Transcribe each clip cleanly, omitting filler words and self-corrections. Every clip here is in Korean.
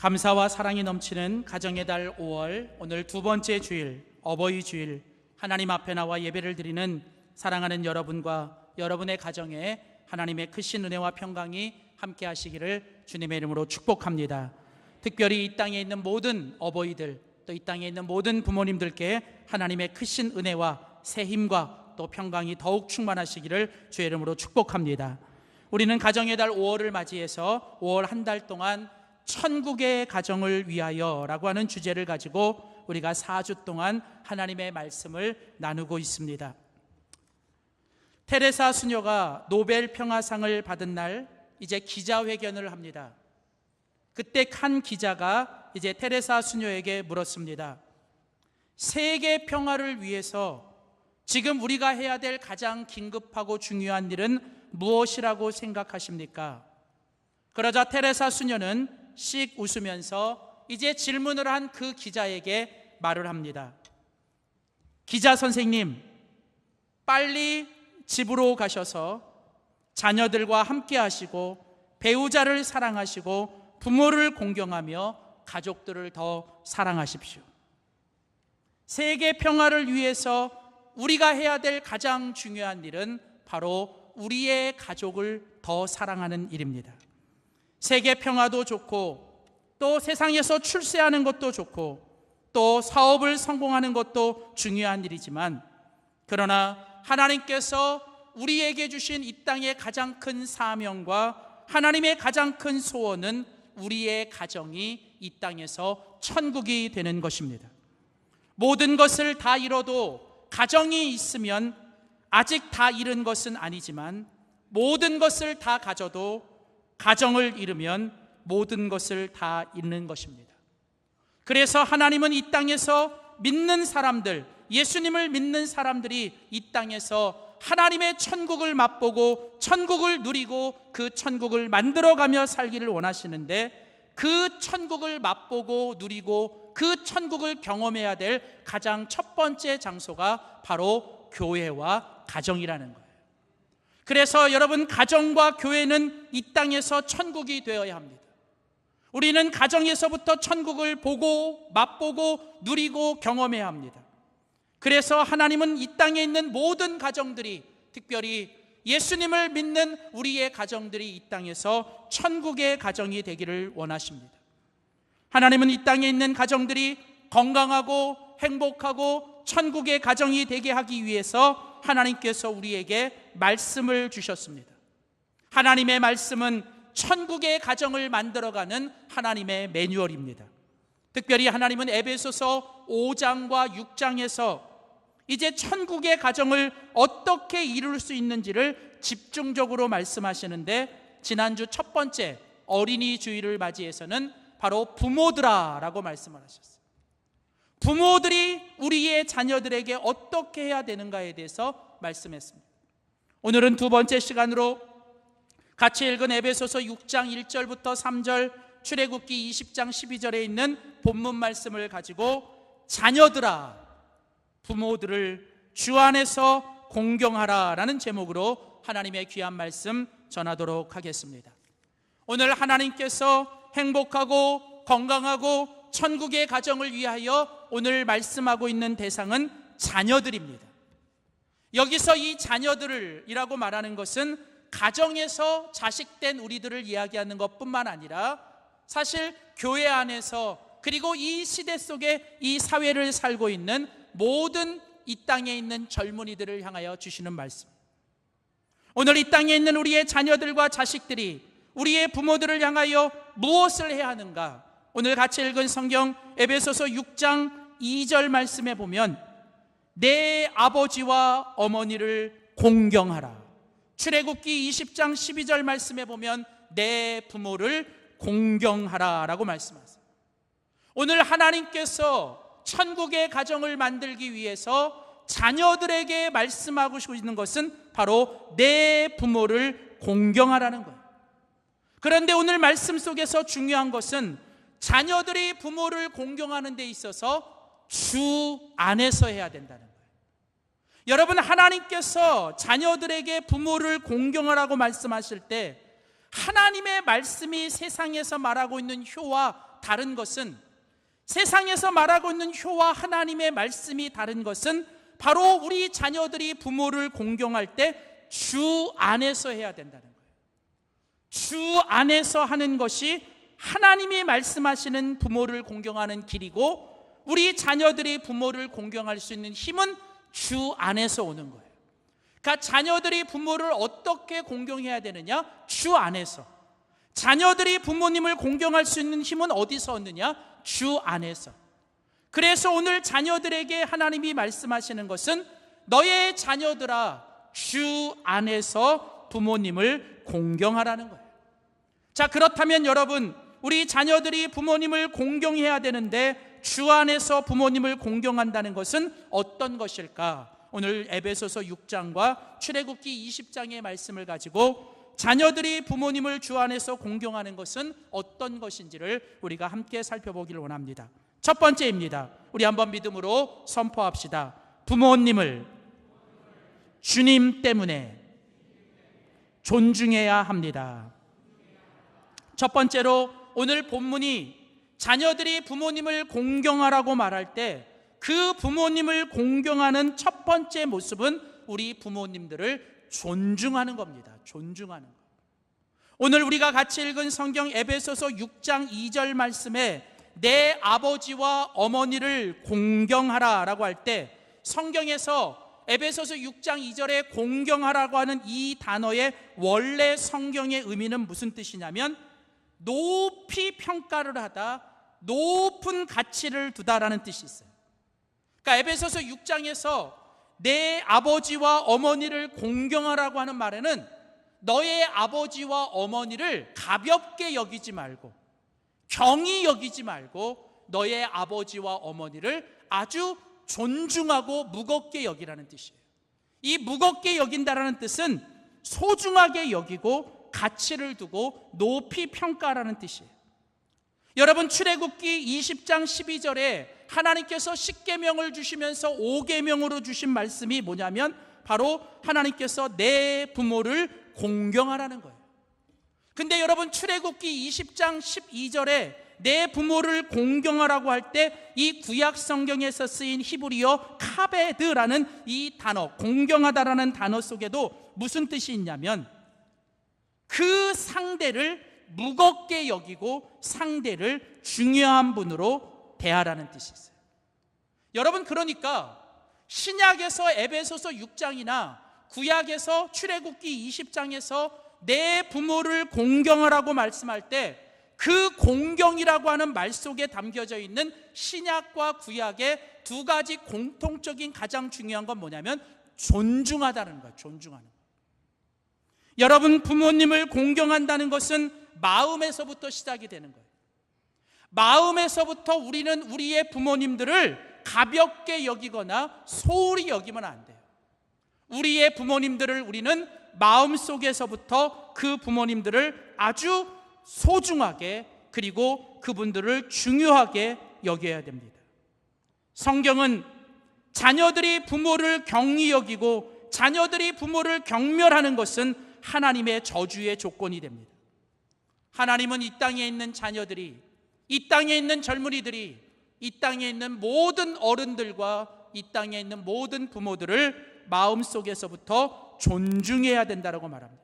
감사와 사랑이 넘치는 가정의 달 5월, 오늘 두 번째 주일, 어버이 주일, 하나님 앞에 나와 예배를 드리는 사랑하는 여러분과 여러분의 가정에 하나님의 크신 은혜와 평강이 함께 하시기를 주님의 이름으로 축복합니다. 특별히 이 땅에 있는 모든 어버이들, 또 이 땅에 있는 모든 부모님들께 하나님의 크신 은혜와 새 힘과 또 평강이 더욱 충만하시기를 주의 이름으로 축복합니다. 우리는 가정의 달 5월을 맞이해서 5월 한 달 동안 천국의 가정을 위하여 라고 하는 주제를 가지고 우리가 4주 동안 하나님의 말씀을 나누고 있습니다. 테레사 수녀가 노벨 평화상을 받은 날 이제 기자회견을 합니다. 그때 한 기자가 이제 테레사 수녀에게 물었습니다. 세계 평화를 위해서 지금 우리가 해야 될 가장 긴급하고 중요한 일은 무엇이라고 생각하십니까? 그러자 테레사 수녀는 씩 웃으면서 이제 질문을 한 그 기자에게 말을 합니다. 기자 선생님, 빨리 집으로 가셔서 자녀들과 함께 하시고 배우자를 사랑하시고 부모를 공경하며 가족들을 더 사랑하십시오. 세계 평화를 위해서 우리가 해야 될 가장 중요한 일은 바로 우리의 가족을 더 사랑하는 일입니다. 세계 평화도 좋고 또 세상에서 출세하는 것도 좋고 또 사업을 성공하는 것도 중요한 일이지만, 그러나 하나님께서 우리에게 주신 이 땅의 가장 큰 사명과 하나님의 가장 큰 소원은 우리의 가정이 이 땅에서 천국이 되는 것입니다. 모든 것을 다 이뤄도 가정이 있으면 아직 다 잃은 것은 아니지만, 모든 것을 다 가져도 가정을 잃으면 모든 것을 다 잃는 것입니다. 그래서 하나님은 이 땅에서 믿는 사람들, 예수님을 믿는 사람들이 이 땅에서 하나님의 천국을 맛보고 천국을 누리고 그 천국을 만들어가며 살기를 원하시는데, 그 천국을 맛보고 누리고 그 천국을 경험해야 될 가장 첫 번째 장소가 바로 교회와 가정이라는 거예요. 그래서 여러분, 가정과 교회는 이 땅에서 천국이 되어야 합니다. 우리는 가정에서부터 천국을 보고 맛보고 누리고 경험해야 합니다. 그래서 하나님은 이 땅에 있는 모든 가정들이, 특별히 예수님을 믿는 우리의 가정들이 이 땅에서 천국의 가정이 되기를 원하십니다. 하나님은 이 땅에 있는 가정들이 건강하고 행복하고 천국의 가정이 되게 하기 위해서 하나님께서 우리에게 말씀을 주셨습니다. 하나님의 말씀은 천국의 가정을 만들어가는 하나님의 매뉴얼입니다. 특별히 하나님은 에베소서 5장과 6장에서 이제 천국의 가정을 어떻게 이룰 수 있는지를 집중적으로 말씀하시는데, 지난주 첫 번째 어린이 주일을 맞이해서는 바로 부모들아 라고 말씀을 하셨어요. 부모들이 우리의 자녀들에게 어떻게 해야 되는가에 대해서 말씀했습니다. 오늘은 두 번째 시간으로 같이 읽은 에베소서 6장 1절부터 3절, 출애굽기 20장 12절에 있는 본문 말씀을 가지고 자녀들아, 부모들을 주 안에서 공경하라 라는 제목으로 하나님의 귀한 말씀 전하도록 하겠습니다. 오늘 하나님께서 행복하고 건강하고 천국의 가정을 위하여 오늘 말씀하고 있는 대상은 자녀들입니다. 여기서 이 자녀들이라고 말하는 것은 가정에서 자식된 우리들을 이야기하는 것뿐만 아니라 사실 교회 안에서, 그리고 이 시대 속에 이 사회를 살고 있는 모든 이 땅에 있는 젊은이들을 향하여 주시는 말씀. 오늘 이 땅에 있는 우리의 자녀들과 자식들이 우리의 부모들을 향하여 무엇을 해야 하는가? 오늘 같이 읽은 성경 에베소서 6장 2절 말씀에 보면 내 아버지와 어머니를 공경하라. 출애굽기 20장 12절 말씀에 보면 내 부모를 공경하라 라고 말씀하세요. 오늘 하나님께서 천국의 가정을 만들기 위해서 자녀들에게 말씀하고 있는 것은 바로 내 부모를 공경하라는 거예요. 그런데 오늘 말씀 속에서 중요한 것은 자녀들이 부모를 공경하는 데 있어서 주 안에서 해야 된다는 거예요. 여러분, 하나님께서 자녀들에게 부모를 공경하라고 말씀하실 때 하나님의 말씀이 세상에서 말하고 있는 효와 다른 것은, 세상에서 말하고 있는 효와 하나님의 말씀이 다른 것은 바로 우리 자녀들이 부모를 공경할 때 주 안에서 해야 된다는 거예요. 주 안에서 하는 것이 하나님이 말씀하시는 부모를 공경하는 길이고, 우리 자녀들이 부모를 공경할 수 있는 힘은 주 안에서 오는 거예요. 그러니까 자녀들이 부모를 어떻게 공경해야 되느냐? 주 안에서. 자녀들이 부모님을 공경할 수 있는 힘은 어디서 얻느냐? 주 안에서. 그래서 오늘 자녀들에게 하나님이 말씀하시는 것은, 너의 자녀들아, 주 안에서 부모님을 공경하라는 거예요. 자, 그렇다면 여러분, 우리 자녀들이 부모님을 공경해야 되는데 주 안에서 부모님을 공경한다는 것은 어떤 것일까? 오늘 에베소서 6장과 출애굽기 20장의 말씀을 가지고 자녀들이 부모님을 주 안에서 공경하는 것은 어떤 것인지를 우리가 함께 살펴보기를 원합니다. 첫 번째입니다. 우리 한번 믿음으로 선포합시다. 부모님을 주님 때문에 존중해야 합니다. 첫 번째로 오늘 본문이 자녀들이 부모님을 공경하라고 말할 때 그 부모님을 공경하는 첫 번째 모습은 우리 부모님들을 존중하는 겁니다. 존중하는 것. 오늘 우리가 같이 읽은 성경 에베소서 6장 2절 말씀에 내 아버지와 어머니를 공경하라 라고 할 때, 성경에서 에베소서 6장 2절에 공경하라고 하는 이 단어의 원래 성경의 의미는 무슨 뜻이냐면 높이 평가를 하다, 높은 가치를 두다라는 뜻이 있어요. 그러니까 에베소서 6장에서 내 아버지와 어머니를 공경하라고 하는 말에는 너의 아버지와 어머니를 가볍게 여기지 말고, 경히 여기지 말고 너의 아버지와 어머니를 아주 존중하고 무겁게 여기라는 뜻이에요. 이 무겁게 여긴다라는 뜻은 소중하게 여기고 가치를 두고 높이 평가라는 뜻이에요. 여러분, 출애굽기 20장 12절에 하나님께서 10계명을 주시면서 5계명으로 주신 말씀이 뭐냐면 바로 하나님께서 내 부모를 공경하라는 거예요. 근데 여러분, 출애굽기 20장 12절에 내 부모를 공경하라고 할 때 이 구약 성경에서 쓰인 히브리어 카베드라는 이 단어, 공경하다라는 단어 속에도 무슨 뜻이 있냐면 그 상대를 무겁게 여기고 상대를 중요한 분으로 대하라는 뜻이 있어요. 여러분, 그러니까 신약에서 에베소서 6장이나 구약에서 출애굽기 20장에서 내 부모를 공경하라고 말씀할 때 그 공경이라고 하는 말 속에 담겨져 있는 신약과 구약의 두 가지 공통적인 가장 중요한 건 뭐냐면 존중하다는 거예요. 존중하는 거예요. 여러분, 부모님을 공경한다는 것은 마음에서부터 시작이 되는 거예요. 마음에서부터 우리는 우리의 부모님들을 가볍게 여기거나 소홀히 여기면 안 돼요. 우리의 부모님들을 우리는 마음속에서부터 그 부모님들을 아주 소중하게, 그리고 그분들을 중요하게 여겨야 됩니다. 성경은 자녀들이 부모를 경히 여기고 자녀들이 부모를 경멸하는 것은 하나님의 저주의 조건이 됩니다. 하나님은 이 땅에 있는 자녀들이, 이 땅에 있는 젊은이들이, 이 땅에 있는 모든 어른들과 이 땅에 있는 모든 부모들을 마음속에서부터 존중해야 된다고 말합니다.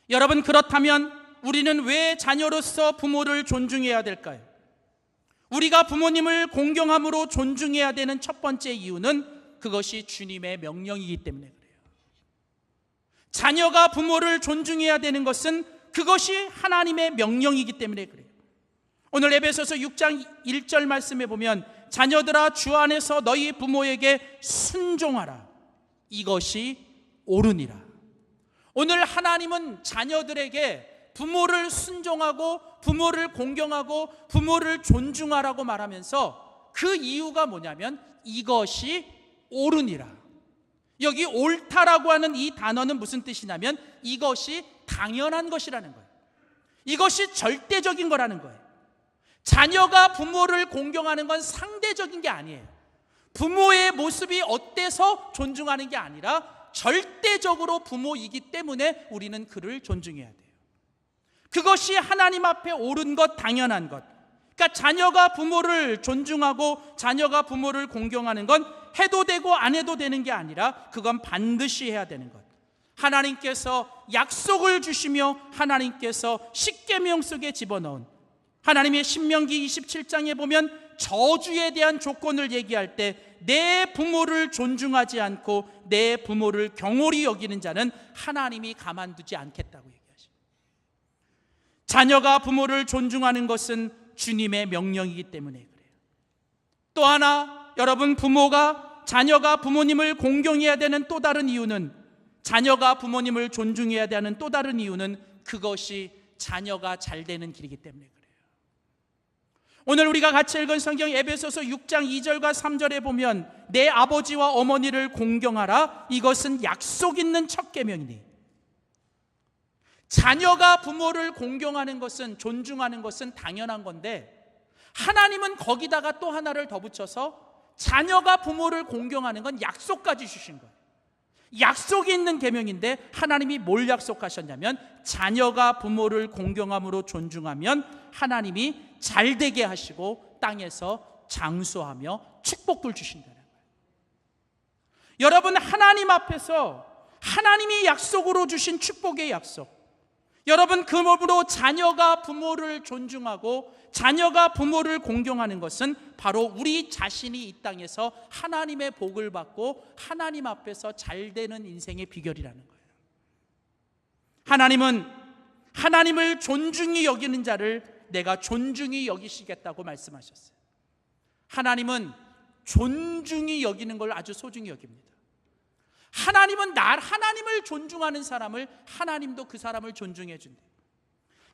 여러분, 그렇다면 우리는 왜 자녀로서 부모를 존중해야 될까요? 우리가 부모님을 공경함으로 존중해야 되는 첫 번째 이유는 그것이 주님의 명령이기 때문에 그래요. 자녀가 부모를 존중해야 되는 것은 그것이 하나님의 명령이기 때문에 그래요. 오늘 에베소서 6장 1절 말씀에 보면 자녀들아, 주 안에서 너희 부모에게 순종하라. 이것이 옳으니라. 오늘 하나님은 자녀들에게 부모를 순종하고 부모를 공경하고 부모를 존중하라고 말하면서 그 이유가 뭐냐면 이것이 옳으니라. 여기 옳다라고 하는 이 단어는 무슨 뜻이냐면 이것이 당연한 것이라는 거예요. 이것이 절대적인 거라는 거예요. 자녀가 부모를 공경하는 건 상대적인 게 아니에요. 부모의 모습이 어때서 존중하는 게 아니라 절대적으로 부모이기 때문에 우리는 그를 존중해야 돼요. 그것이 하나님 앞에 옳은 것, 당연한 것. 그러니까 자녀가 부모를 존중하고 자녀가 부모를 공경하는 건 해도 되고 안 해도 되는 게 아니라 그건 반드시 해야 되는 것. 하나님께서 약속을 주시며 하나님께서 십계명 속에 집어넣은, 하나님의 신명기 27장에 보면 저주에 대한 조건을 얘기할 때 내 부모를 존중하지 않고 내 부모를 경홀히 여기는 자는 하나님이 가만두지 않겠다고 얘기하십니다. 자녀가 부모를 존중하는 것은 주님의 명령이기 때문에 그래요. 또 하나, 여러분, 자녀가 부모님을 공경해야 되는 또 다른 이유는, 자녀가 부모님을 존중해야 되는 또 다른 이유는 그것이 자녀가 잘 되는 길이기 때문에 그래요. 오늘 우리가 같이 읽은 성경 에베소서 6장 2절과 3절에 보면 내 아버지와 어머니를 공경하라, 이것은 약속 있는 첫 계명이니. 자녀가 부모를 공경하는 것은, 존중하는 것은 당연한 건데, 하나님은 거기다가 또 하나를 더 붙여서 자녀가 부모를 공경하는 건 약속까지 주신 거예요. 약속이 있는 계명인데 하나님이 뭘 약속하셨냐면, 자녀가 부모를 공경함으로 존중하면 하나님이 잘되게 하시고 땅에서 장수하며 축복을 주신다는 거예요. 여러분, 하나님 앞에서 하나님이 약속으로 주신 축복의 약속, 여러분, 그 법으로 자녀가 부모를 존중하고 자녀가 부모를 공경하는 것은 바로 우리 자신이 이 땅에서 하나님의 복을 받고 하나님 앞에서 잘되는 인생의 비결이라는 거예요. 하나님은 하나님을 존중히 여기는 자를 내가 존중히 여기시겠다고 말씀하셨어요. 하나님은 존중히 여기는 걸 아주 소중히 여깁니다. 하나님을 존중하는 사람을 하나님도 그 사람을 존중해 준대요.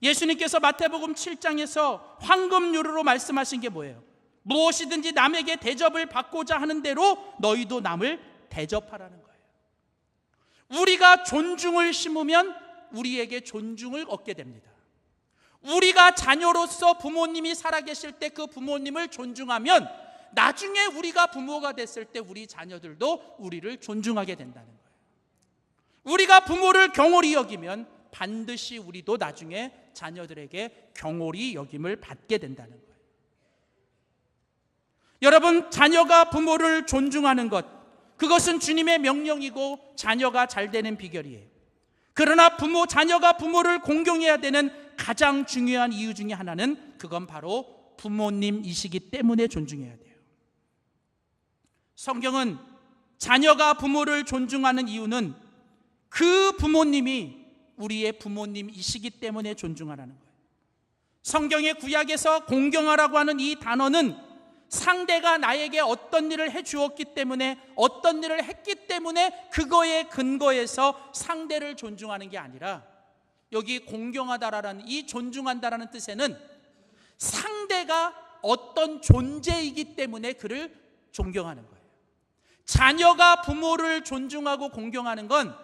예수님께서 마태복음 7장에서 황금유로로 말씀하신 게 뭐예요? 무엇이든지 남에게 대접을 받고자 하는 대로 너희도 남을 대접하라는 거예요. 우리가 존중을 심으면 우리에게 존중을 얻게 됩니다. 우리가 자녀로서 부모님이 살아계실 때 그 부모님을 존중하면 나중에 우리가 부모가 됐을 때 우리 자녀들도 우리를 존중하게 된다는 거예요. 우리가 부모를 경홀히 여기면 반드시 우리도 나중에 자녀들에게 경홀히 여김을 받게 된다는 거예요. 여러분, 자녀가 부모를 존중하는 것, 그것은 주님의 명령이고 자녀가 잘 되는 비결이에요. 그러나 자녀가 부모를 공경해야 되는 가장 중요한 이유 중에 하나는, 그건 바로 부모님이시기 때문에 존중해야 돼요. 성경은 자녀가 부모를 존중하는 이유는 그 부모님이 우리의 부모님이시기 때문에 존중하라는 거예요. 성경의 구약에서 공경하라고 하는 이 단어는 상대가 나에게 어떤 일을 해주었기 때문에, 어떤 일을 했기 때문에 그거에 근거해서 상대를 존중하는 게 아니라, 여기 공경하다라는 이 존중한다라는 뜻에는 상대가 어떤 존재이기 때문에 그를 존경하는 거예요. 자녀가 부모를 존중하고 공경하는 건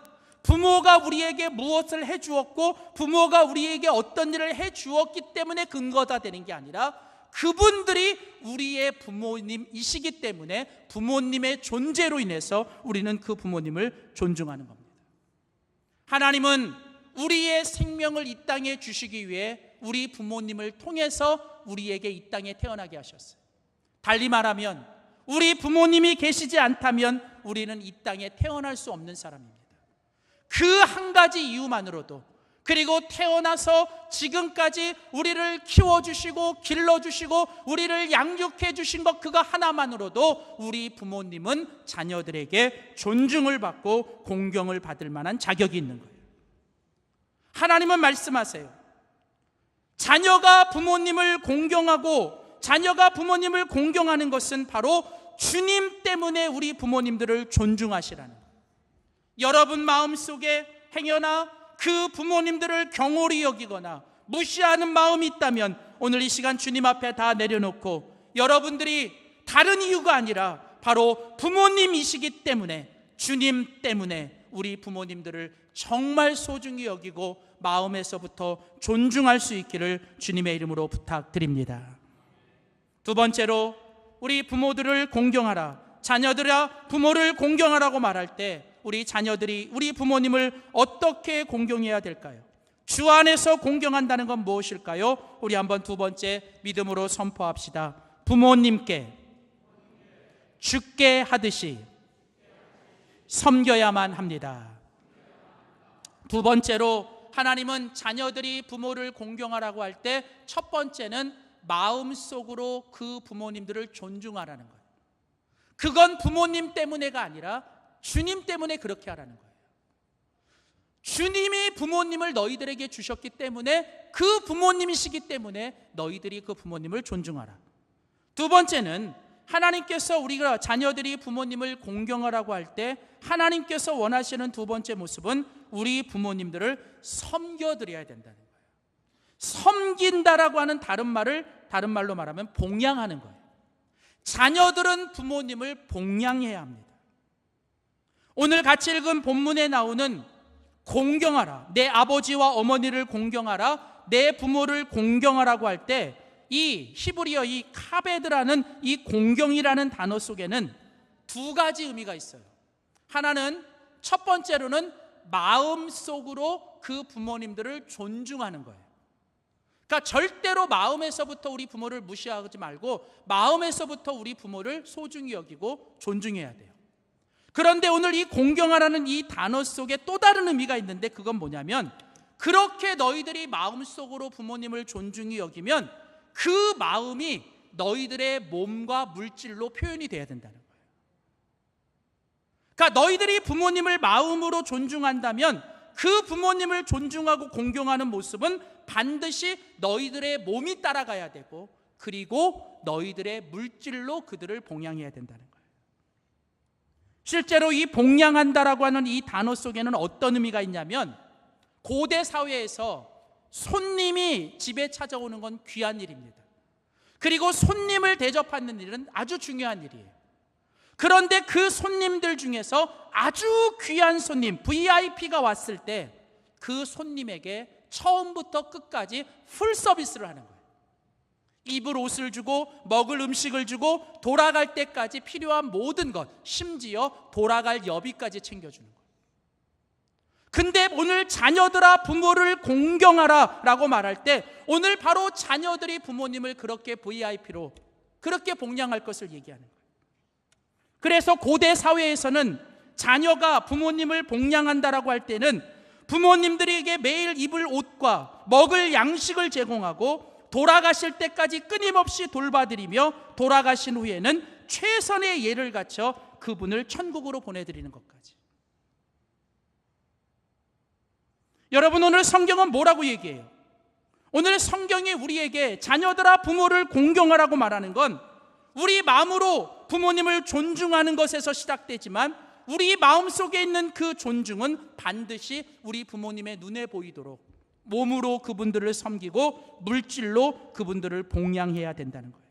부모가 우리에게 무엇을 해주었고 부모가 우리에게 어떤 일을 해주었기 때문에 근거가 되는 게 아니라, 그분들이 우리의 부모님이시기 때문에 부모님의 존재로 인해서 우리는 그 부모님을 존중하는 겁니다. 하나님은 우리의 생명을 이 땅에 주시기 위해 우리 부모님을 통해서 우리에게 이 땅에 태어나게 하셨어요. 달리 말하면 우리 부모님이 계시지 않다면 우리는 이 땅에 태어날 수 없는 사람입니다. 그 한 가지 이유만으로도, 그리고 태어나서 지금까지 우리를 키워주시고 길러주시고 우리를 양육해 주신 것, 그거 하나만으로도 우리 부모님은 자녀들에게 존중을 받고 공경을 받을 만한 자격이 있는 거예요. 하나님은 말씀하세요. 자녀가 부모님을 공경하고 자녀가 부모님을 공경하는 것은 바로 주님 때문에 우리 부모님들을 존중하시라는 거예요. 여러분 마음속에 행여나 그 부모님들을 경홀히 여기거나 무시하는 마음이 있다면 오늘 이 시간 주님 앞에 다 내려놓고, 여러분들이 다른 이유가 아니라 바로 부모님이시기 때문에, 주님 때문에 우리 부모님들을 정말 소중히 여기고 마음에서부터 존중할 수 있기를 주님의 이름으로 부탁드립니다. 두 번째로, 우리 부모들을 공경하라, 자녀들아 부모를 공경하라고 말할 때 우리 자녀들이 우리 부모님을 어떻게 공경해야 될까요? 주 안에서 공경한다는 건 무엇일까요? 우리 한번 두 번째 믿음으로 선포합시다. 부모님께 주께 하듯이 섬겨야만 합니다. 두 번째로 하나님은 자녀들이 부모를 공경하라고 할 때 첫 번째는 마음속으로 그 부모님들을 존중하라는 거예요. 그건 부모님 때문에가 아니라 주님 때문에 그렇게 하라는 거예요. 주님이 부모님을 너희들에게 주셨기 때문에 그 부모님이시기 때문에 너희들이 그 부모님을 존중하라. 두 번째는 하나님께서 우리가 자녀들이 부모님을 공경하라고 할 때 하나님께서 원하시는 두 번째 모습은 우리 부모님들을 섬겨드려야 된다는 거예요. 섬긴다라고 하는 다른 말로 말하면 봉양하는 거예요. 자녀들은 부모님을 봉양해야 합니다. 오늘 같이 읽은 본문에 나오는 공경하라, 내 아버지와 어머니를 공경하라, 내 부모를 공경하라고 할 때 이 히브리어 이 카베드라는 이 공경이라는 단어 속에는 두 가지 의미가 있어요. 하나는 첫 번째로는 마음속으로 그 부모님들을 존중하는 거예요. 그러니까 절대로 마음에서부터 우리 부모를 무시하지 말고 마음에서부터 우리 부모를 소중히 여기고 존중해야 돼요. 그런데 오늘 이 공경하라는 이 단어 속에 또 다른 의미가 있는데 그건 뭐냐면 그렇게 너희들이 마음속으로 부모님을 존중히 여기면 그 마음이 너희들의 몸과 물질로 표현이 돼야 된다는 거예요. 그러니까 너희들이 부모님을 마음으로 존중한다면 그 부모님을 존중하고 공경하는 모습은 반드시 너희들의 몸이 따라가야 되고 그리고 너희들의 물질로 그들을 봉양해야 된다는 거예요. 실제로 이 봉양한다라고 하는 이 단어 속에는 어떤 의미가 있냐면 고대 사회에서 손님이 집에 찾아오는 건 귀한 일입니다. 그리고 손님을 대접하는 일은 아주 중요한 일이에요. 그런데 그 손님들 중에서 아주 귀한 손님, VIP가 왔을 때 그 손님에게 처음부터 끝까지 풀 서비스를 하는 거예요. 입을 옷을 주고 먹을 음식을 주고 돌아갈 때까지 필요한 모든 것, 심지어 돌아갈 여비까지 챙겨주는 거예요. 근데 오늘 자녀들아 부모를 공경하라 라고 말할 때 오늘 바로 자녀들이 부모님을 그렇게 VIP로 그렇게 봉양할 것을 얘기하는 거예요. 그래서 고대 사회에서는 자녀가 부모님을 봉양한다라고 할 때는 부모님들에게 매일 입을 옷과 먹을 양식을 제공하고 돌아가실 때까지 끊임없이 돌봐드리며 돌아가신 후에는 최선의 예를 갖춰 그분을 천국으로 보내드리는 것까지. 여러분 오늘 성경은 뭐라고 얘기해요? 오늘 성경이 우리에게 자녀들아 부모를 공경하라고 말하는 건 우리 마음으로 부모님을 존중하는 것에서 시작되지만 우리 마음속에 있는 그 존중은 반드시 우리 부모님의 눈에 보이도록 몸으로 그분들을 섬기고 물질로 그분들을 봉양해야 된다는 거예요.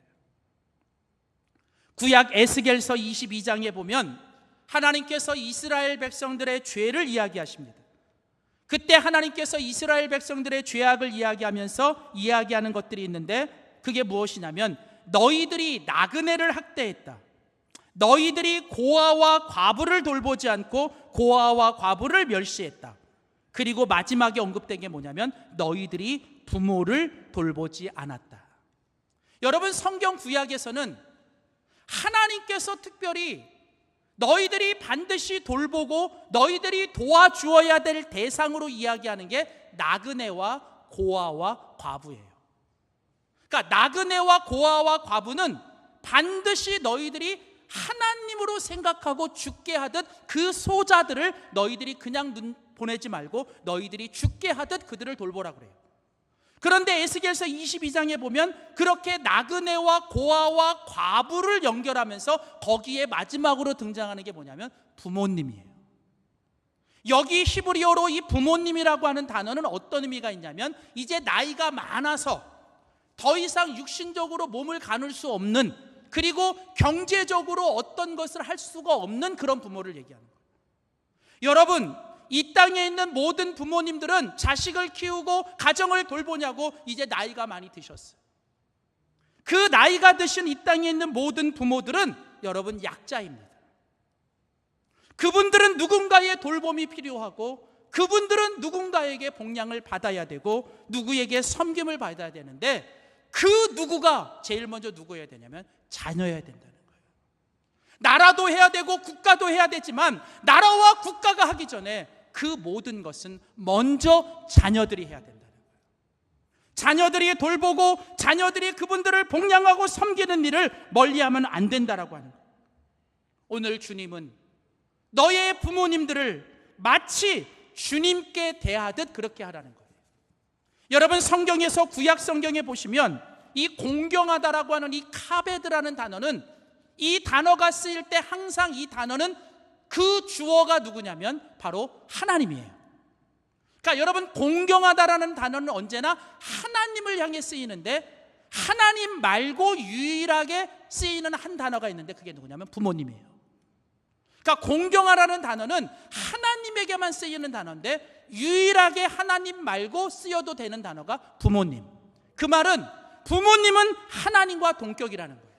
구약 에스겔서 22장에 보면 하나님께서 이스라엘 백성들의 죄를 이야기하십니다. 그때 하나님께서 이스라엘 백성들의 죄악을 이야기하면서 이야기하는 것들이 있는데 그게 무엇이냐면 너희들이 나그네를 학대했다. 너희들이 고아와 과부를 돌보지 않고 고아와 과부를 멸시했다. 그리고 마지막에 언급된 게 뭐냐면 너희들이 부모를 돌보지 않았다. 여러분 성경 구약에서는 하나님께서 특별히 너희들이 반드시 돌보고 너희들이 도와주어야 될 대상으로 이야기하는 게 나그네와 고아와 과부예요. 그러니까 나그네와 고아와 과부는 반드시 너희들이 하나님으로 생각하고 죽게 하듯 그 소자들을 너희들이 그냥 보내지 말고 너희들이 죽게 하듯 그들을 돌보라 그래요. 그런데 에스겔서 22장에 보면 그렇게 나그네와 고아와 과부를 연결하면서 거기에 마지막으로 등장하는 게 뭐냐면 부모님이에요. 여기 히브리어로 이 부모님이라고 하는 단어는 어떤 의미가 있냐면 이제 나이가 많아서 더 이상 육신적으로 몸을 가눌 수 없는 그리고 경제적으로 어떤 것을 할 수가 없는 그런 부모를 얘기하는 거예요. 여러분 이 땅에 있는 모든 부모님들은 자식을 키우고 가정을 돌보냐고 이제 나이가 많이 드셨어요. 그 나이가 드신 이 땅에 있는 모든 부모들은 여러분 약자입니다. 그분들은 누군가의 돌봄이 필요하고 그분들은 누군가에게 복양을 받아야 되고 누구에게 섬김을 받아야 되는데 그 누구가 제일 먼저 누구여야 되냐면 자녀여야 된다는 거예요. 나라도 해야 되고 국가도 해야 되지만 나라와 국가가 하기 전에 그 모든 것은 먼저 자녀들이 해야 된다는 거예요. 자녀들이 돌보고 자녀들이 그분들을 복양하고 섬기는 일을 멀리하면 안 된다라고 하는 거예요. 오늘 주님은 너의 부모님들을 마치 주님께 대하듯 그렇게 하라는 거예요. 여러분, 성경에서 구약 성경에 보시면 이 공경하다라고 하는 이 카베드라는 단어는, 이 단어가 쓰일 때 항상 이 단어는 그 주어가 누구냐면 바로 하나님이에요. 그러니까 여러분, 공경하다라는 단어는 언제나 하나님을 향해 쓰이는데 하나님 말고 유일하게 쓰이는 한 단어가 있는데 그게 누구냐면 부모님이에요. 그러니까 공경하라는 단어는 하나님에게만 쓰이는 단어인데 유일하게 하나님 말고 쓰여도 되는 단어가 부모님. 그 말은 부모님은 하나님과 동격이라는 거예요.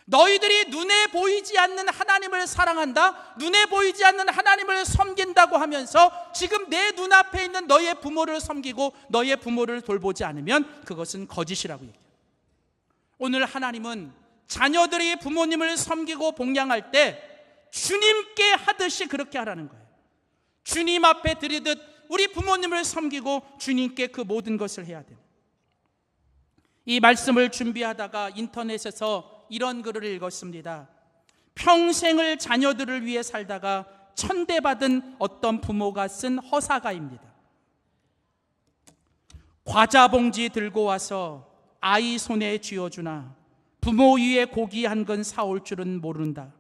너희들이 눈에 보이지 않는 하나님을 사랑한다, 눈에 보이지 않는 하나님을 섬긴다고 하면서 지금 내 눈앞에 있는 너의 부모를 섬기고 너의 부모를 돌보지 않으면 그것은 거짓이라고 얘기해요. 오늘 하나님은 자녀들이 부모님을 섬기고 복양할 때 주님께 하듯이 그렇게 하라는 거예요. 주님 앞에 드리듯 우리 부모님을 섬기고 주님께 그 모든 것을 해야 돼요. 이 말씀을 준비하다가 인터넷에서 이런 글을 읽었습니다. 평생을 자녀들을 위해 살다가 천대받은 어떤 부모가 쓴 허사가입니다. 과자 봉지 들고 와서 아이 손에 쥐어주나 부모 위에 고기 한 근 사올 줄은 모른다.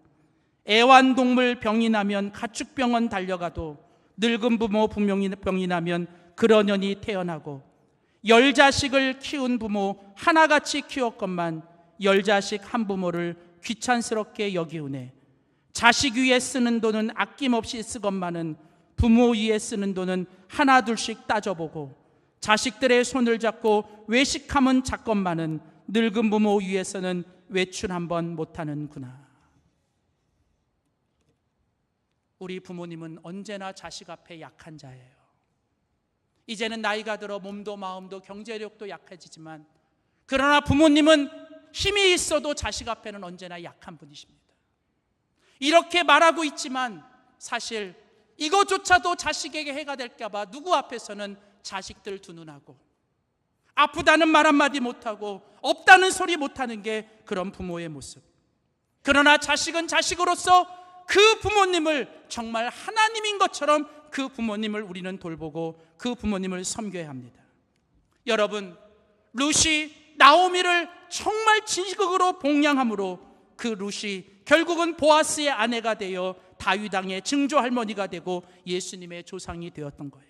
애완동물 병이 나면 가축병원 달려가도 늙은 부모 병이 나면 그러년이 태어나고 10자식을 키운 부모 하나같이 키웠건만 10자식 한 부모를 귀찮스럽게 여기우네. 자식 위에 쓰는 돈은 아낌없이 쓰건만은 부모 위에 쓰는 돈은 하나 둘씩 따져보고 자식들의 손을 잡고 외식하면 작건만은 늙은 부모 위에서는 외출 한번 못하는구나. 우리 부모님은 언제나 자식 앞에 약한 자예요. 이제는 나이가 들어 몸도 마음도 경제력도 약해지지만 그러나 부모님은 힘이 있어도 자식 앞에는 언제나 약한 분이십니다. 이렇게 말하고 있지만 사실 이것조차도 자식에게 해가 될까 봐 누구 앞에서는 자식들 두 눈하고 아프다는 말 한마디 못하고 없다는 소리 못하는 게 그런 부모의 모습. 그러나 자식은 자식으로서 그 부모님을 정말 하나님인 것처럼 그 부모님을 우리는 돌보고 그 부모님을 섬겨야 합니다. 여러분, 룻이 나오미를 정말 진국으로 복양함으로 그 룻이 결국은 보아스의 아내가 되어 다윗 왕의 증조 할머니가 되고 예수님의 조상이 되었던 거예요.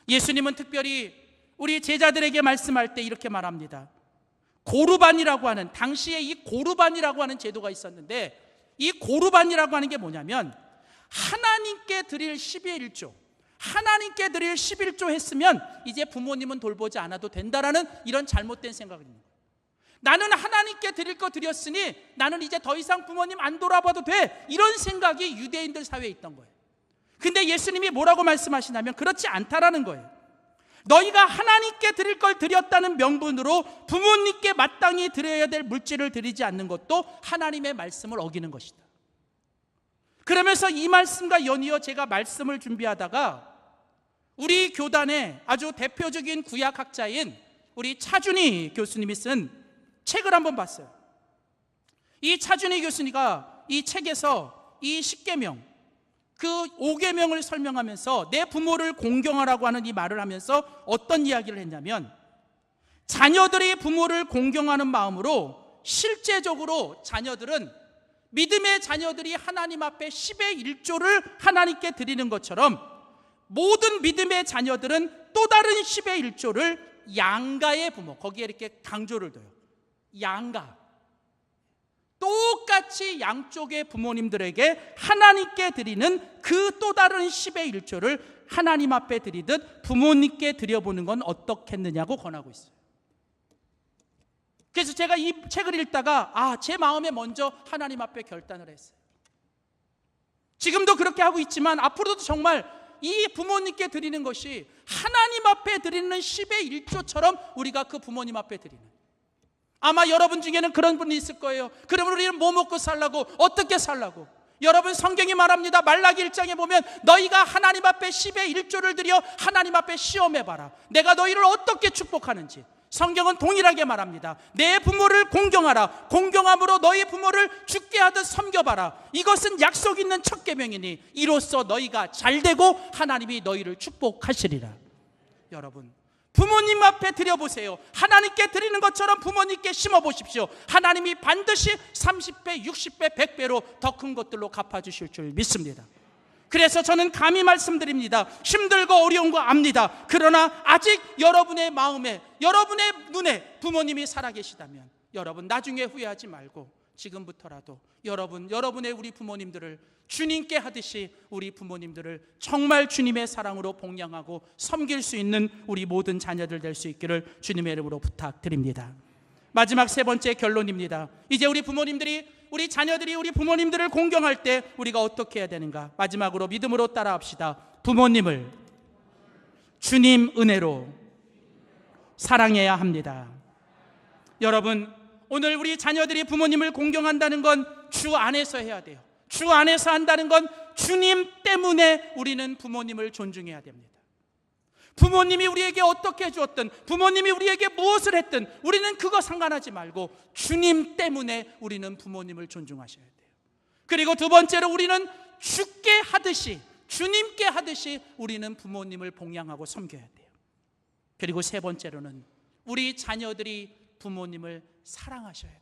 예수님은 특별히 우리 제자들에게 말씀할 때 이렇게 말합니다. 고르반이라고 하는, 당시에 이 고르반이라고 하는 제도가 있었는데 이 고르반이라고 하는 게 뭐냐면 하나님께 드릴 10의 1조, 하나님께 드릴 11조 했으면 이제 부모님은 돌보지 않아도 된다라는 이런 잘못된 생각이 있는 거예요. 나는 하나님께 드릴 거 드렸으니 나는 이제 더 이상 부모님 안 돌아봐도 돼, 이런 생각이 유대인들 사회에 있던 거예요. 근데 예수님이 뭐라고 말씀하시냐면 그렇지 않다라는 거예요. 너희가 하나님께 드릴 걸 드렸다는 명분으로 부모님께 마땅히 드려야 될 물질을 드리지 않는 것도 하나님의 말씀을 어기는 것이다. 그러면서 이 말씀과 연이어 제가 말씀을 준비하다가 우리 교단의 아주 대표적인 구약학자인 우리 차준희 교수님이 쓴 책을 한번 봤어요. 이 차준희 교수님이 이 책에서 이 10계명, 그 5계명을 설명하면서 내 부모를 공경하라고 하는 이 말을 하면서 어떤 이야기를 했냐면 자녀들이 부모를 공경하는 마음으로 실제적으로 자녀들은 믿음의 자녀들이 하나님 앞에 10의 1조를 하나님께 드리는 것처럼 모든 믿음의 자녀들은 또 다른 10의 1조를 양가의 부모, 거기에 이렇게 강조를 둬요. 양가, 똑같이 양쪽의 부모님들에게 하나님께 드리는 그 또 다른 10의 1조를 하나님 앞에 드리듯 부모님께 드려보는 건 어떻겠느냐고 권하고 있어요. 그래서 제가 이 책을 읽다가 제 마음에 먼저 하나님 앞에 결단을 했어요. 지금도 그렇게 하고 있지만 앞으로도 정말 이 부모님께 드리는 것이 하나님 앞에 드리는 10의 1조처럼 우리가 그 부모님 앞에 드리는, 아마 여러분 중에는 그런 분이 있을 거예요. 그러면 우리는 뭐 먹고 살라고, 어떻게 살라고? 여러분, 성경이 말합니다. 말라기 1장에 보면 너희가 하나님 앞에 10의 1조를 드려 하나님 앞에 시험해봐라, 내가 너희를 어떻게 축복하는지. 성경은 동일하게 말합니다. 내 부모를 공경하라, 공경함으로 너희 부모를 죽게 하듯 섬겨봐라. 이것은 약속 있는 첫 계명이니 이로써 너희가 잘되고 하나님이 너희를 축복하시리라. 여러분, 부모님 앞에 드려보세요. 하나님께 드리는 것처럼 부모님께 심어보십시오. 하나님이 반드시 30배, 60배, 100배로 더 큰 것들로 갚아주실 줄 믿습니다. 그래서 저는 감히 말씀드립니다. 힘들고 어려운 거 압니다. 그러나 아직 여러분의 마음에, 여러분의 눈에 부모님이 살아계시다면 여러분 나중에 후회하지 말고 지금부터라도 여러분의 우리 부모님들을 주님께 하듯이 우리 부모님들을 정말 주님의 사랑으로 복양하고 섬길 수 있는 우리 모든 자녀들 될 수 있기를 주님의 이름으로 부탁드립니다. 마지막 세 번째 결론입니다. 이제 우리 자녀들이 우리 부모님들을 공경할 때 우리가 어떻게 해야 되는가? 마지막으로 믿음으로 따라합시다. 부모님을 주님 은혜로 사랑해야 합니다. 여러분, 오늘 우리 자녀들이 부모님을 공경한다는 건 주 안에서 해야 돼요. 주 안에서 한다는 건 주님 때문에 우리는 부모님을 존중해야 됩니다. 부모님이 우리에게 어떻게 해주었든, 부모님이 우리에게 무엇을 했든 우리는 그거 상관하지 말고 주님 때문에 우리는 부모님을 존중하셔야 돼요. 그리고 두 번째로 우리는 주께 하듯이, 주님께 하듯이 우리는 부모님을 봉양하고 섬겨야 돼요. 그리고 세 번째로는 우리 자녀들이 부모님을 사랑하셔야 돼요.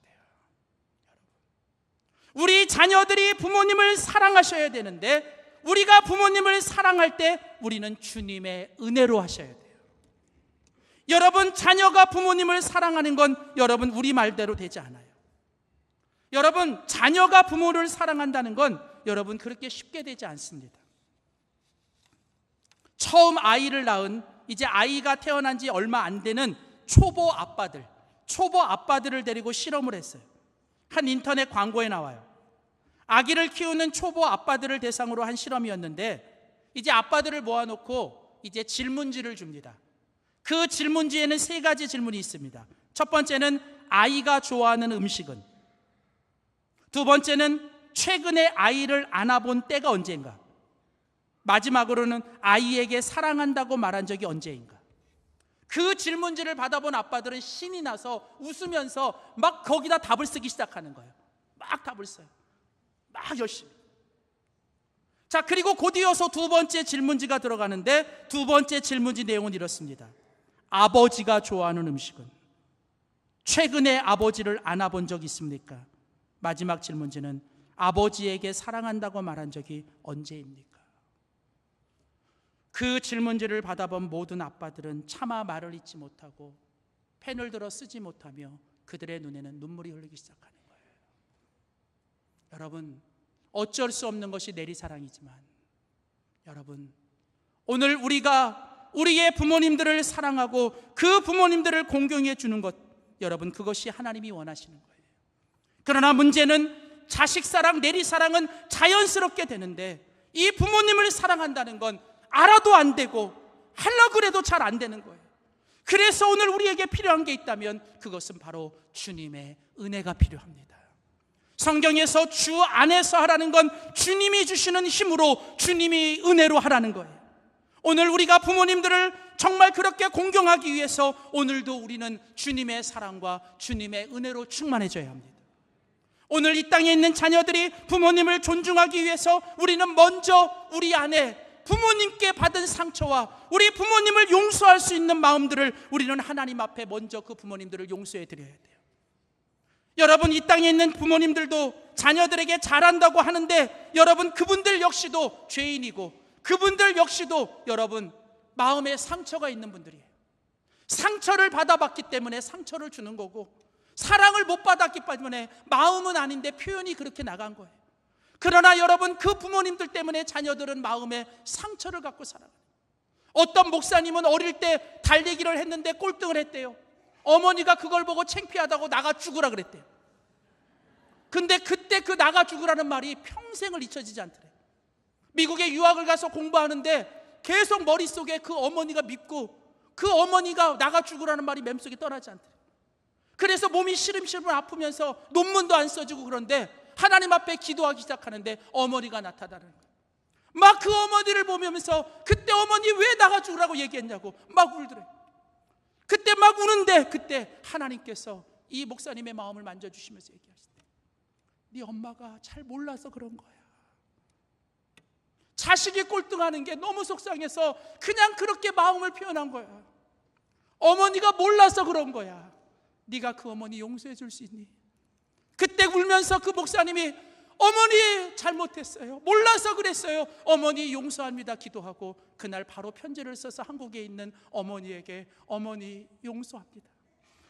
우리 자녀들이 부모님을 사랑하셔야 되는데 우리가 부모님을 사랑할 때 우리는 주님의 은혜로 하셔야 돼요. 여러분, 자녀가 부모님을 사랑하는 건 여러분 우리 말대로 되지 않아요. 여러분, 자녀가 부모를 사랑한다는 건 여러분 그렇게 쉽게 되지 않습니다. 처음 아이를 낳은, 이제 아이가 태어난 지 얼마 안 되는 초보 아빠들을 데리고 실험을 했어요. 한 인터넷 광고에 나와요. 아기를 키우는 초보 아빠들을 대상으로 한 실험이었는데 이제 아빠들을 모아놓고 이제 질문지를 줍니다. 그 질문지에는 세 가지 질문이 있습니다. 첫 번째는 아이가 좋아하는 음식은, 두 번째는 최근에 아이를 안아본 때가 언제인가, 마지막으로는 아이에게 사랑한다고 말한 적이 언제인가. 그 질문지를 받아본 아빠들은 신이 나서 웃으면서 막 거기다 답을 쓰기 시작하는 거예요. 막 답을 써요. 막 열심히. 자, 그리고 곧 이어서 두 번째 질문지가 들어가는데 두 번째 질문지 내용은 이렇습니다. 아버지가 좋아하는 음식은, 최근에 아버지를 안아본 적 있습니까? 마지막 질문지는 아버지에게 사랑한다고 말한 적이 언제입니까? 그 질문지를 받아본 모든 아빠들은 차마 말을 잇지 못하고 펜을 들어 쓰지 못하며 그들의 눈에는 눈물이 흐르기 시작하는 거예요. 여러분, 어쩔 수 없는 것이 내리사랑이지만 여러분, 오늘 우리가 우리의 부모님들을 사랑하고 그 부모님들을 공경해 주는 것, 여러분 그것이 하나님이 원하시는 거예요. 그러나 문제는 자식 사랑, 내리사랑은 자연스럽게 되는데 이 부모님을 사랑한다는 건 알아도 안 되고 하려고 그래도 잘 안 되는 거예요. 그래서 오늘 우리에게 필요한 게 있다면 그것은 바로 주님의 은혜가 필요합니다. 성경에서 주 안에서 하라는 건 주님이 주시는 힘으로, 주님이 은혜로 하라는 거예요. 오늘 우리가 부모님들을 정말 그렇게 공경하기 위해서 오늘도 우리는 주님의 사랑과 주님의 은혜로 충만해져야 합니다. 오늘 이 땅에 있는 자녀들이 부모님을 존중하기 위해서 우리는 먼저 우리 안에 부모님께 받은 상처와 우리 부모님을 용서할 수 있는 마음들을 우리는 하나님 앞에 먼저 그 부모님들을 용서해 드려야 돼요. 여러분, 이 땅에 있는 부모님들도 자녀들에게 잘한다고 하는데 여러분 그분들 역시도 죄인이고 그분들 역시도 여러분 마음에 상처가 있는 분들이에요. 상처를 받아봤기 때문에 상처를 주는 거고 사랑을 못 받았기 때문에 마음은 아닌데 표현이 그렇게 나간 거예요. 그러나 여러분 그 부모님들 때문에 자녀들은 마음에 상처를 갖고 살아가요. 어떤 목사님은 어릴 때 달리기를 했는데 꼴등을 했대요. 어머니가 그걸 보고 창피하다고 나가 죽으라 그랬대요. 근데 그때 그 나가 죽으라는 말이 평생을 잊혀지지 않더래요. 미국에 유학을 가서 공부하는데 계속 머릿속에 그 어머니가 믿고 그 어머니가 나가 죽으라는 말이 맴속에 떠나지 않대. 그래서 몸이 시름시름 아프면서 논문도 안 써주고 그런데 하나님 앞에 기도하기 시작하는데 어머니가 나타나는 거예요. 막 그 어머니를 보면서 그때 어머니 왜 나가 죽으라고 얘기했냐고 막 울더래요. 그때 막 우는데 그때 하나님께서 이 목사님의 마음을 만져주시면서 얘기하시대. 네 엄마가 잘 몰라서 그런 거야. 자식이 꼴등하는 게 너무 속상해서 그냥 그렇게 마음을 표현한 거야. 어머니가 몰라서 그런 거야. 네가 그 어머니 용서해 줄 수 있니? 그때 울면서 그 목사님이 어머니 잘못했어요. 몰라서 그랬어요. 어머니 용서합니다 기도하고 그날 바로 편지를 써서 한국에 있는 어머니에게 어머니 용서합니다.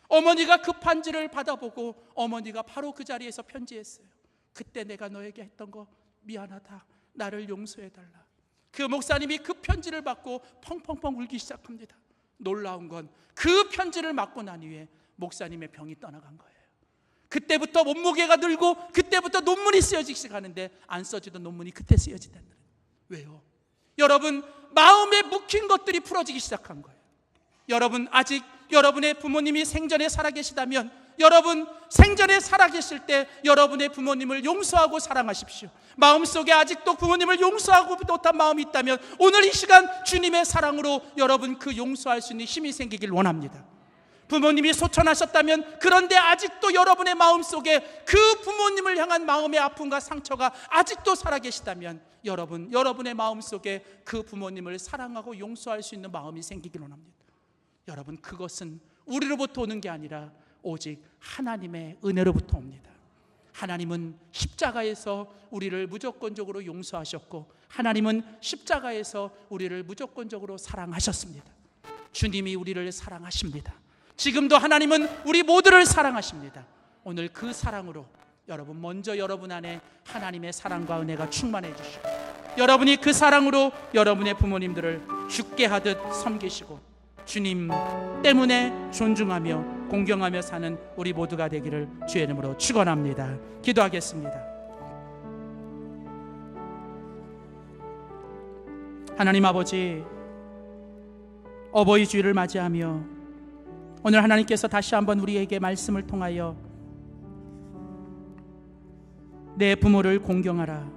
어머니가 그 편지를 받아보고 어머니가 바로 그 자리에서 편지했어요. 그때 내가 너에게 했던 거 미안하다. 나를 용서해달라. 그 목사님이 그 편지를 받고 펑펑펑 울기 시작합니다. 놀라운 건 그 편지를 받고 난 이후에 목사님의 병이 떠나간 거예요. 그때부터 몸무게가 늘고 그때부터 논문이 쓰여지기 시작하는데 안 써지던 논문이 그때 쓰여지다는 거예요. 왜요? 여러분 마음에 묵힌 것들이 풀어지기 시작한 거예요. 여러분 아직 여러분의 부모님이 생전에 살아계시다면 여러분 생전에 살아계실 때 여러분의 부모님을 용서하고 사랑하십시오. 마음속에 아직도 부모님을 용서하고 못한 마음이 있다면 오늘 이 시간 주님의 사랑으로 여러분 그 용서할 수 있는 힘이 생기길 원합니다. 부모님이 소천하셨다면 그런데 아직도 여러분의 마음속에 그 부모님을 향한 마음의 아픔과 상처가 아직도 살아계시다면 여러분의 마음속에 그 부모님을 사랑하고 용서할 수 있는 마음이 생기길 원합니다. 여러분 그것은 우리로부터 오는 게 아니라 오직 하나님의 은혜로부터 옵니다. 하나님은 십자가에서 우리를 무조건적으로 용서하셨고 하나님은 십자가에서 우리를 무조건적으로 사랑하셨습니다. 주님이 우리를 사랑하십니다. 지금도 하나님은 우리 모두를 사랑하십니다. 오늘 그 사랑으로 여러분 먼저 여러분 안에 하나님의 사랑과 은혜가 충만해 주시고 여러분이 그 사랑으로 여러분의 부모님들을 죽게 하듯 섬기시고 주님 때문에 존중하며 공경하며 사는 우리 모두가 되기를 주의 이름으로 축원합니다. 기도하겠습니다. 하나님 아버지, 어버이 주일을 맞이하며 오늘 하나님께서 다시 한번 우리에게 말씀을 통하여 내 부모를 공경하라,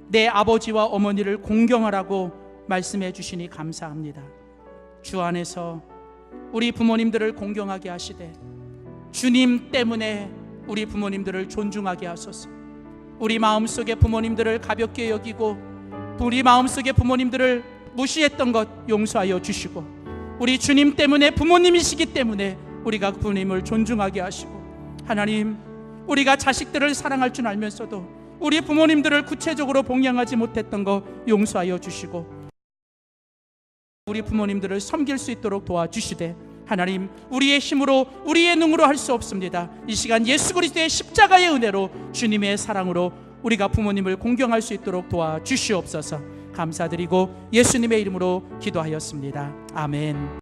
내 아버지와 어머니를 공경하라고 말씀해 주시니 감사합니다. 주 안에서 우리 부모님들을 공경하게 하시되 주님 때문에 우리 부모님들을 존중하게 하소서. 우리 마음속에 부모님들을 가볍게 여기고 우리 마음속에 부모님들을 무시했던 것 용서하여 주시고 우리 주님 때문에 부모님이시기 때문에 우리가 부모님을 존중하게 하시고 하나님 우리가 자식들을 사랑할 줄 알면서도 우리 부모님들을 구체적으로 봉양하지 못했던 것 용서하여 주시고 우리 부모님들을 섬길 수 있도록 도와주시되 하나님 우리의 힘으로 우리의 능으로 할 수 없습니다. 이 시간 예수 그리스도의 십자가의 은혜로 주님의 사랑으로 우리가 부모님을 공경할 수 있도록 도와주시옵소서. 감사드리고 예수님의 이름으로 기도하였습니다. 아멘.